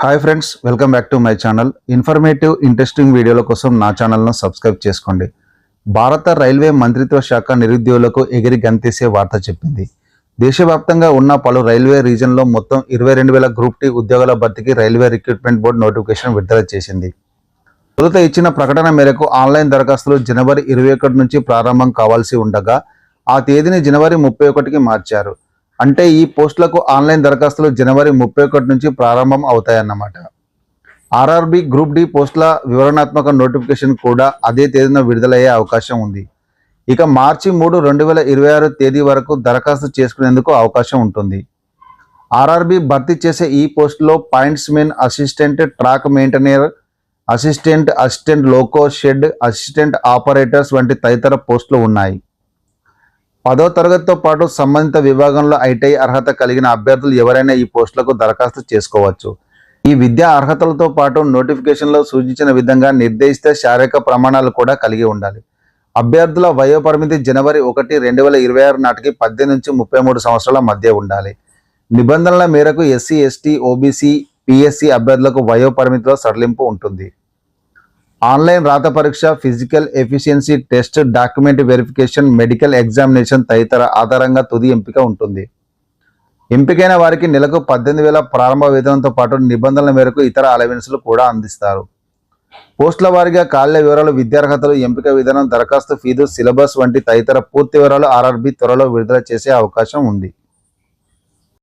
Hi friends, welcome back to my channel. Informative interesting వీడియోల కోసం నా ఛానల్ను సబ్స్క్రైబ్ చేసుకోండి. భారత రైల్వే మంత్రిత్వ శాఖ నిరుద్యోగులకు ఎగిరి గంతేసే వార్త చెప్పింది. దేశవ్యాప్తంగా ఉన్న పలు రైల్వే రీజన్లో మొత్తం 22,000 గ్రూప్ టీ ఉద్యోగాల భర్తీకి రైల్వే రిక్రూట్మెంట్ బోర్డు నోటిఫికేషన్ విడుదల చేసింది. తొలుత ఇచ్చిన ప్రకటన మేరకు ఆన్లైన్ దరఖాస్తులు జనవరి 21 నుంచి ప్రారంభం కావాల్సి ఉండగా ఆ తేదీని జనవరి 31కి మార్చారు. అంటే ఈ పోస్టులకు ఆన్లైన్ దరఖాస్తులు జనవరి 31 నుంచి ప్రారంభం అవుతాయన్నమాట. ఆర్ఆర్బీ గ్రూప్ డి పోస్టుల వివరణాత్మక నోటిఫికేషన్ కూడా అదే తేదీన విడుదలయ్యే అవకాశం ఉంది. ఇక మార్చి 3, 2026 తేదీ వరకు దరఖాస్తు చేసుకునేందుకు అవకాశం ఉంటుంది. ఆర్ఆర్బీ భర్తీ చేసే ఈ పోస్టులో points men, assistant track maintainer, assistant loco shed, assistant operators వంటి తదితర పోస్టులు ఉన్నాయి. 10వ తరగతితో పాటు సంబంధిత విభాగంలో ఐటీఐ అర్హత కలిగిన అభ్యర్థులు ఎవరైనా ఈ పోస్టులకు దరఖాస్తు చేసుకోవచ్చు. ఈ విద్యా అర్హతలతో పాటు నోటిఫికేషన్లో సూచించిన విధంగా నిర్దేశిత శారీరక ప్రమాణాలు కూడా కలిగి ఉండాలి. అభ్యర్థుల వయోపరిమితి జనవరి 1, 2026 నాటికి 18 నుంచి 33 సంవత్సరాల మధ్య ఉండాలి. నిబంధనల మేరకు ఎస్సీ, ఎస్టీ, ఓబీసీ, పీఎస్సీ అభ్యర్థులకు వయోపరిమితిలో సడలింపు ఉంటుంది. ఆన్లైన్ రాత పరీక్ష, physical efficiency test, document verification, medical examination తదితర ఆధారంగా తుది ఎంపిక ఉంటుంది. ఎంపికైన వారికి నెలకు 18,000 ప్రారంభ వేతనంతో పాటు నిబంధనల మేరకు ఇతర అలవెన్సులు కూడా అందిస్తారు. పోస్టుల వారీగా ఖాళీల వివరాలు, విద్యార్హతలు, ఎంపిక విధానం, దరఖాస్తు ఫీజు, సిలబస్ వంటి తదితర పూర్తి వివరాలు ఆర్ఆర్బీ త్వరలో విడుదల చేసే అవకాశం ఉంది.